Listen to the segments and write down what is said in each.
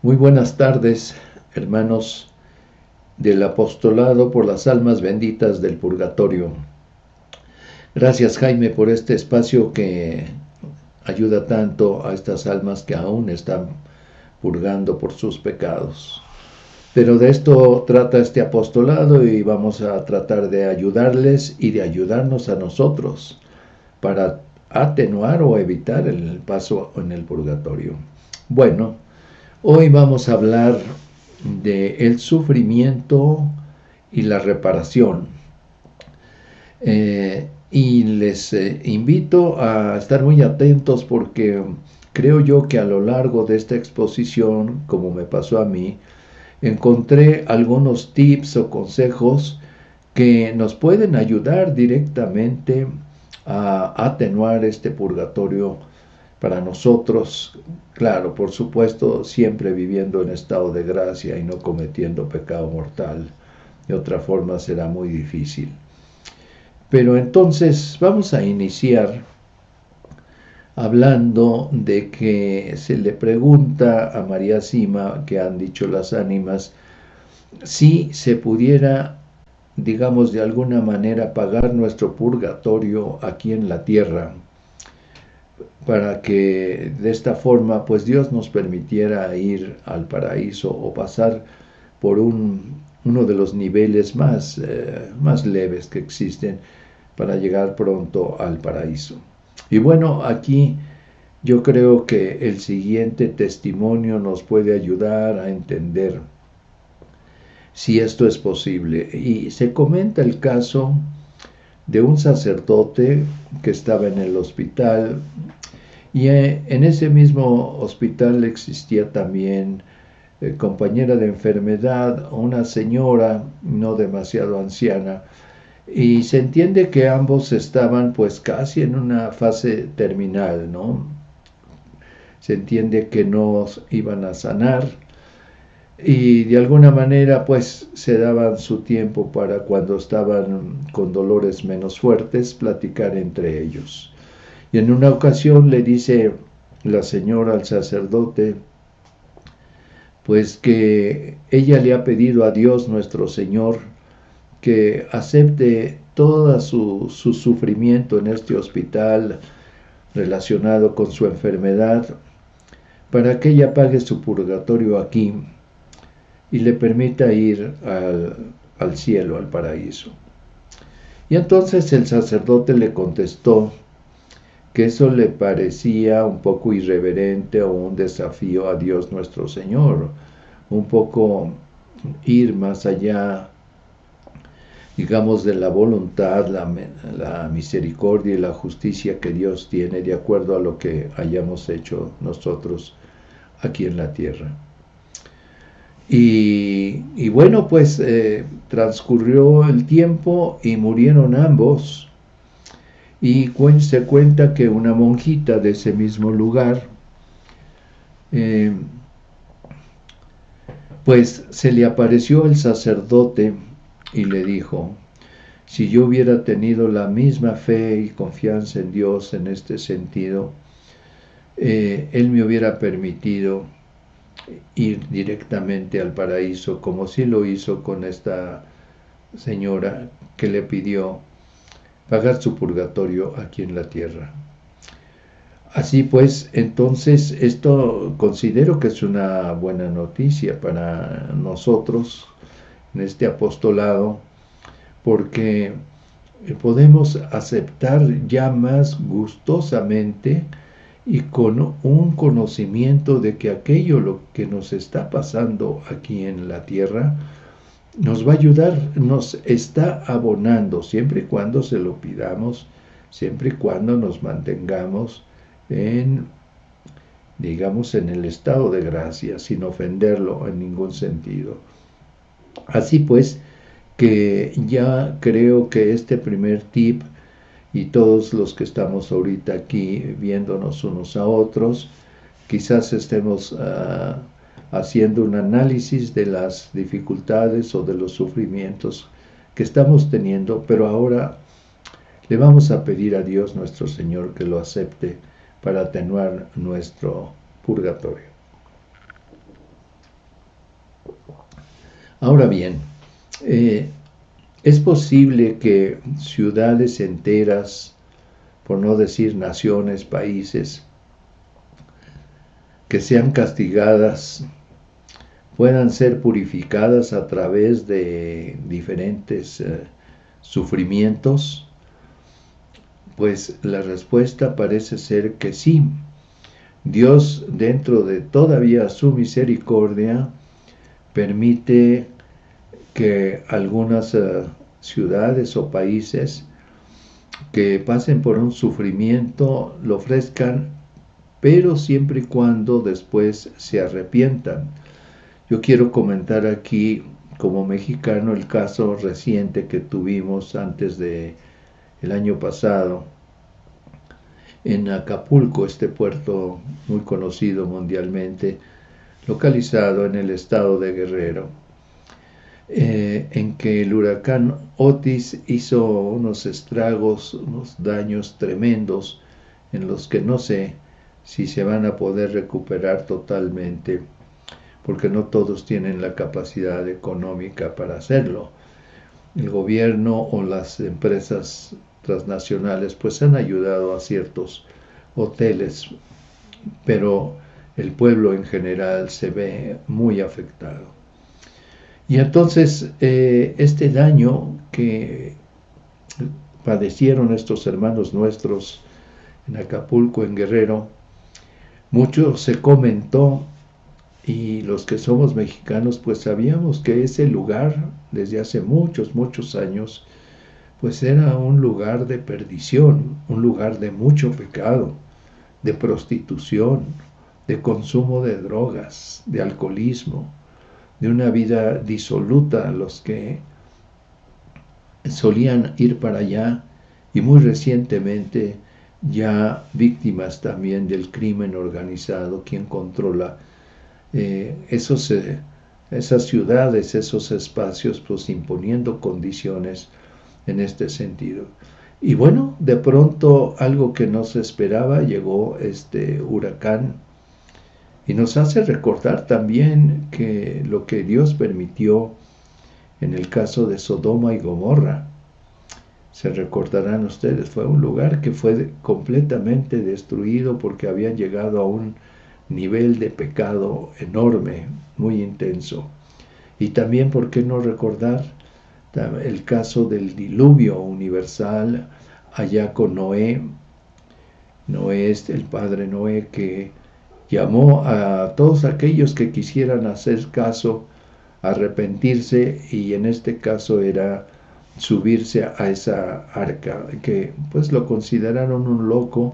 Muy buenas tardes, hermanos del apostolado por las almas benditas del purgatorio. Gracias, Jaime, por este espacio que ayuda tanto a estas almas que aún están purgando por sus pecados. Pero de esto trata este apostolado y vamos a tratar de ayudarles y de ayudarnos a nosotros para atenuar o evitar el paso en el purgatorio. Bueno, hoy vamos a hablar de el sufrimiento y la reparación. Y les invito a estar muy atentos porque creo yo que a lo largo de esta exposición, como me pasó a mí, encontré algunos tips o consejos que nos pueden ayudar directamente a atenuar este purgatorio para nosotros, claro, por supuesto, siempre viviendo en estado de gracia y no cometiendo pecado mortal. De otra forma será muy difícil. Pero entonces vamos a iniciar hablando de que se le pregunta a María Sima, que han dicho las ánimas, si se pudiera, digamos de alguna manera, pagar nuestro purgatorio aquí en la tierra, para que de esta forma pues Dios nos permitiera ir al paraíso o pasar por uno de los niveles más leves que existen para llegar pronto al paraíso. Y bueno, aquí yo creo que el siguiente testimonio nos puede ayudar a entender si esto es posible. Y se comenta el caso de un sacerdote que estaba en el hospital y en ese mismo hospital existía también compañera de enfermedad, una señora no demasiado anciana, y se entiende que ambos estaban pues casi en una fase terminal, ¿no? Se entiende que no iban a sanar y de alguna manera pues se daban su tiempo para cuando estaban con dolores menos fuertes platicar entre ellos. Y en una ocasión le dice la señora al sacerdote pues que ella le ha pedido a Dios nuestro Señor que acepte todo su sufrimiento en este hospital relacionado con su enfermedad para que ella pague su purgatorio aquí y le permita ir al cielo, al paraíso. Y entonces el sacerdote le contestó que eso le parecía un poco irreverente o un desafío a Dios nuestro Señor, un poco ir más allá, digamos, de la voluntad, la misericordia y la justicia que Dios tiene de acuerdo a lo que hayamos hecho nosotros aquí en la tierra. Y bueno, pues transcurrió el tiempo y murieron ambos. Y se cuenta que una monjita de ese mismo lugar, pues se le apareció el sacerdote y le dijo, si yo hubiera tenido la misma fe y confianza en Dios en este sentido, Él me hubiera permitido ir directamente al paraíso, como sí lo hizo con esta señora que le pidió pagar su purgatorio aquí en la tierra. Así pues, entonces esto considero que es una buena noticia para nosotros en este apostolado, porque podemos aceptar ya más gustosamente y con un conocimiento de que aquello lo que nos está pasando aquí en la tierra nos va a ayudar, nos está abonando, siempre y cuando se lo pidamos, siempre y cuando nos mantengamos digamos, en el estado de gracia, sin ofenderlo en ningún sentido. Así pues, que ya creo que este primer tip y todos los que estamos ahorita aquí viéndonos unos a otros, quizás estemos haciendo un análisis de las dificultades o de los sufrimientos que estamos teniendo, pero ahora le vamos a pedir a Dios nuestro Señor que lo acepte para atenuar nuestro purgatorio. Ahora bien, es posible que ciudades enteras, por no decir naciones, países, que sean castigadas, puedan ser purificadas a través de diferentes sufrimientos. Pues la respuesta parece ser que sí. Dios, dentro de todavía su misericordia, permite que algunas ciudades o países que pasen por un sufrimiento lo ofrezcan, pero siempre y cuando después se arrepientan. Yo quiero comentar aquí, como mexicano, el caso reciente que tuvimos antes de el año pasado en Acapulco, este puerto muy conocido mundialmente, localizado en el estado de Guerrero, en que el huracán Otis hizo unos estragos, unos daños tremendos, en los que no sé si se van a poder recuperar totalmente, porque no todos tienen la capacidad económica para hacerlo. El gobierno o las empresas transnacionales pues han ayudado a ciertos hoteles, pero el pueblo en general se ve muy afectado. Y entonces este daño que padecieron estos hermanos nuestros en Acapulco, en Guerrero, mucho se comentó, y los que somos mexicanos pues sabíamos que ese lugar desde hace muchos años pues era un lugar de perdición, un lugar de mucho pecado, de prostitución, de consumo de drogas, de alcoholismo, de una vida disoluta. Los que solían ir para allá, y muy recientemente ya víctimas también del crimen organizado, quien controla esas ciudades, esos espacios, pues imponiendo condiciones en este sentido. Y bueno, de pronto algo que no se esperaba, llegó este huracán, y nos hace recordar también que lo que Dios permitió en el caso de Sodoma y Gomorra. Se recordarán ustedes, fue un lugar que fue completamente destruido porque habían llegado a un nivel de pecado enorme, muy intenso. Y también, ¿por qué no recordar el caso del diluvio universal allá con Noé? Noé es el padre Noé, que llamó a todos aquellos que quisieran hacer caso, arrepentirse, y en este caso era subirse a esa arca, que pues lo consideraron un loco,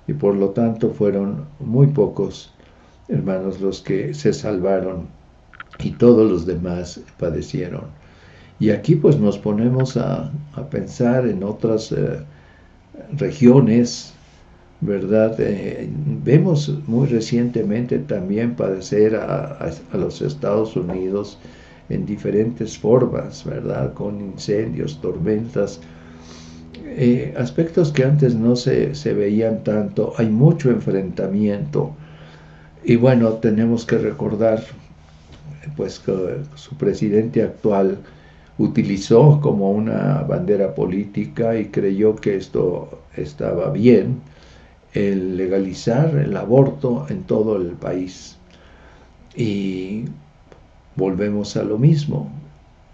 y por lo tanto fueron muy pocos hermanos los que se salvaron, y todos los demás padecieron. Y aquí pues nos ponemos a pensar en otras regiones, ¿verdad? Vemos muy recientemente también padecer a los Estados Unidos en diferentes formas, ¿verdad? Con incendios, tormentas, aspectos que antes no se veían tanto. Hay mucho enfrentamiento. Y bueno, tenemos que recordar pues que su presidente actual utilizó como una bandera política y creyó que esto estaba bien, el legalizar el aborto en todo el país. Y volvemos a lo mismo.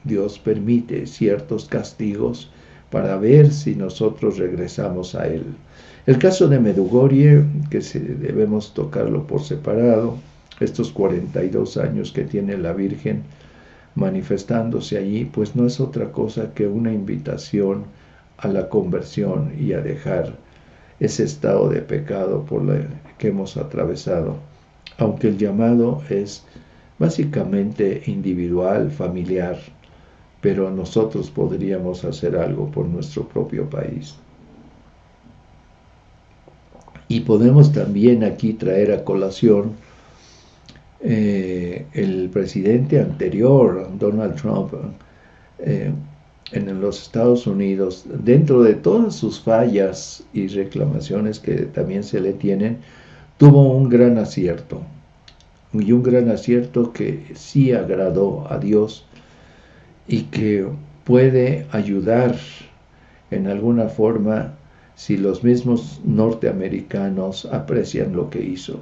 Dios permite ciertos castigos para ver si nosotros regresamos a Él. El caso de Medjugorje, que debemos tocarlo por separado, estos 42 años que tiene la Virgen manifestándose allí, pues no es otra cosa que una invitación a la conversión y a dejar ese estado de pecado por el que hemos atravesado, aunque el llamado es básicamente individual, familiar, pero nosotros podríamos hacer algo por nuestro propio país. Y podemos también aquí traer a colación el presidente anterior, Donald Trump, en los Estados Unidos, dentro de todas sus fallas y reclamaciones que también se le tienen, tuvo un gran acierto, y un gran acierto que sí agradó a Dios, y que puede ayudar en alguna forma si los mismos norteamericanos aprecian lo que hizo.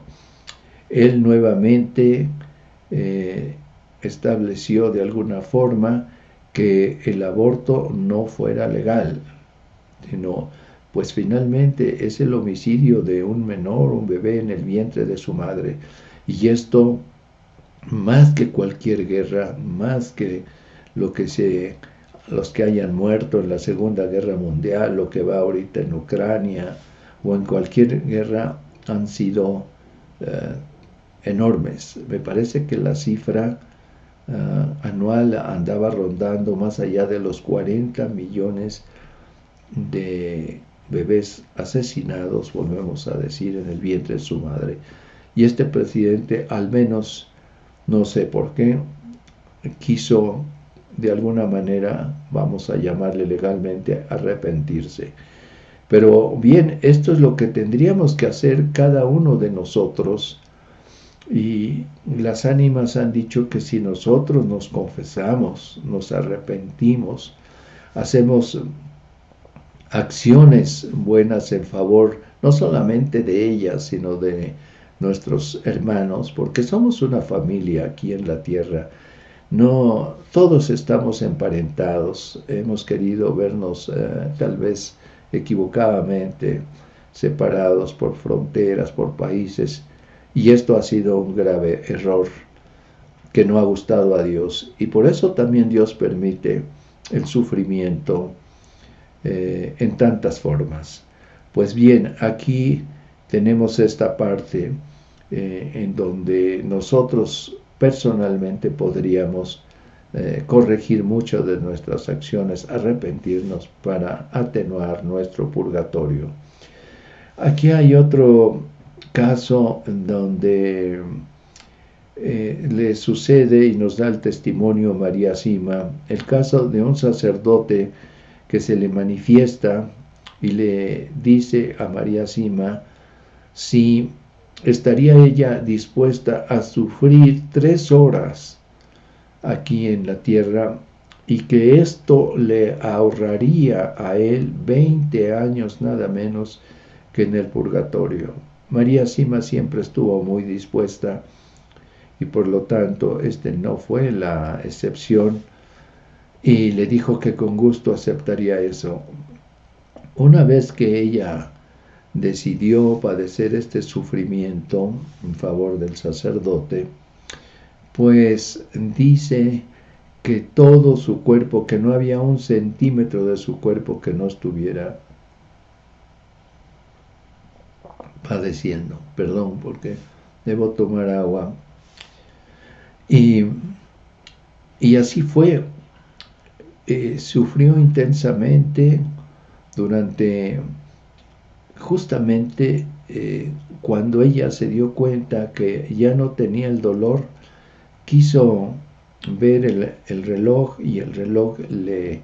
Él nuevamente estableció de alguna forma que el aborto no fuera legal, sino pues finalmente es el homicidio de un menor, un bebé en el vientre de su madre. Y esto, más que cualquier guerra, más que los que hayan muerto en la Segunda Guerra Mundial, lo que va ahorita en Ucrania o en cualquier guerra, han sido enormes. Me parece que la cifra anual andaba rondando más allá de los 40 millones de bebés asesinados, volvemos a decir, en el vientre de su madre. Y este presidente, al menos, no sé por qué, quiso de alguna manera, vamos a llamarle legalmente, arrepentirse. Pero bien, esto es lo que tendríamos que hacer cada uno de nosotros. Y las ánimas han dicho que si nosotros nos confesamos, nos arrepentimos, hacemos acciones buenas en favor no solamente de ellas, sino de nuestros hermanos, porque somos una familia aquí en la tierra. No todos estamos emparentados, hemos querido vernos tal vez equivocadamente separados por fronteras, por países, y esto ha sido un grave error que no ha gustado a Dios, y por eso también Dios permite el sufrimiento en tantas formas. Pues bien, aquí tenemos esta parte en donde nosotros personalmente podríamos corregir mucho de nuestras acciones, arrepentirnos para atenuar nuestro purgatorio. Aquí hay otro caso en donde le sucede y nos da el testimonio María Sima, el caso de un sacerdote que se le manifiesta y le dice a María Sima si estaría ella dispuesta a sufrir 3 horas aquí en la tierra y que esto le ahorraría a él 20 años nada menos que en el purgatorio. María Sima siempre estuvo muy dispuesta y por lo tanto no fue la excepción, y le dijo que con gusto aceptaría eso. Una vez que ella decidió padecer este sufrimiento en favor del sacerdote, pues dice que todo su cuerpo, que no había 1 centímetro de su cuerpo que no estuviera padeciendo. Perdón, porque debo tomar agua. Y así fue. Sufrió intensamente durante justamente cuando ella se dio cuenta que ya no tenía el dolor, quiso ver el reloj y el reloj le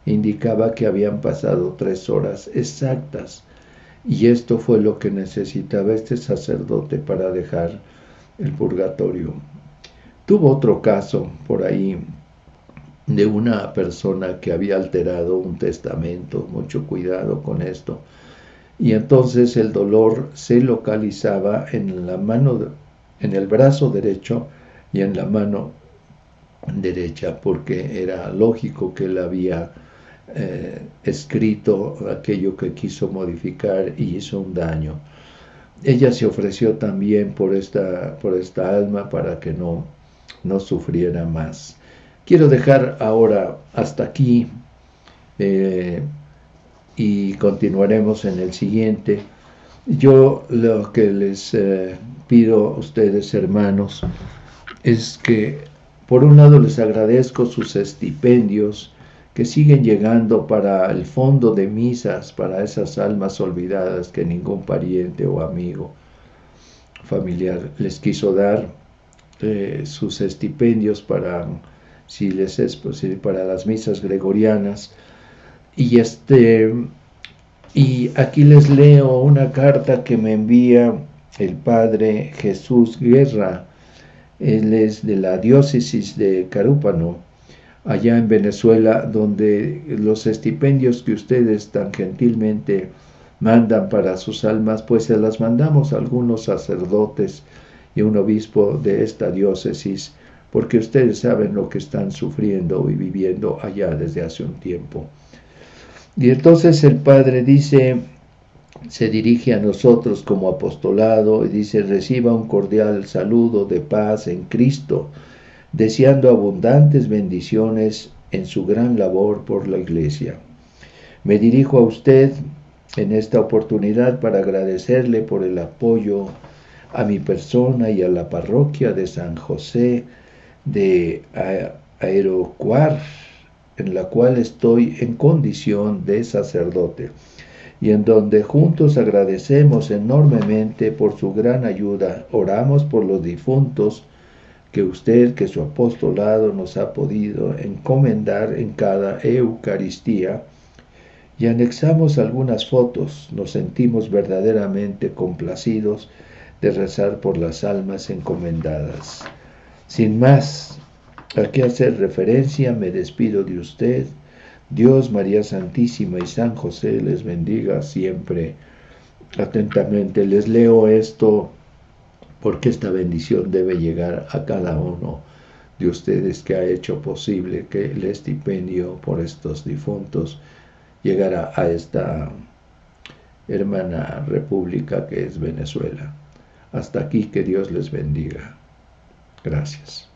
indicaba que habían pasado 3 horas exactas, y esto fue lo que necesitaba este sacerdote para dejar el purgatorio. Tuvo otro caso por ahí de una persona que había alterado un testamento, mucho cuidado con esto, y entonces el dolor se localizaba en la mano, en el brazo derecho y en la mano derecha, porque era lógico que él había escrito aquello que quiso modificar y hizo un daño. Ella se ofreció también por esta alma para que no sufriera más. Quiero dejar ahora hasta aquí y continuaremos en el siguiente. Yo lo que les pido a ustedes, hermanos, es que por un lado les agradezco sus estipendios que siguen llegando para el fondo de misas, para esas almas olvidadas que ningún pariente o amigo familiar les quiso dar, sus estipendios para, si les es posible, para las misas gregorianas. Y aquí les leo una carta que me envía el padre Jesús Guerra. Él es de la diócesis de Carúpano, allá en Venezuela, donde los estipendios que ustedes tan gentilmente mandan para sus almas, pues se las mandamos a algunos sacerdotes y un obispo de esta diócesis, porque ustedes saben lo que están sufriendo y viviendo allá desde hace un tiempo. Y entonces el Padre dice, se dirige a nosotros como apostolado y dice: reciba un cordial saludo de paz en Cristo, deseando abundantes bendiciones en su gran labor por la Iglesia. Me dirijo a usted en esta oportunidad para agradecerle por el apoyo a mi persona y a la parroquia de San José de Aerocuar, en la cual estoy en condición de sacerdote, y en donde juntos agradecemos enormemente por su gran ayuda. Oramos por los difuntos que su apostolado nos ha podido encomendar en cada Eucaristía, y anexamos algunas fotos. Nos sentimos verdaderamente complacidos de rezar por las almas encomendadas. Sin más a qué hacer referencia, me despido de usted. Dios, María Santísima y San José les bendiga siempre. Atentamente les leo esto porque esta bendición debe llegar a cada uno de ustedes que ha hecho posible que el estipendio por estos difuntos llegara a esta hermana república que es Venezuela. Hasta aquí, que Dios les bendiga. Gracias.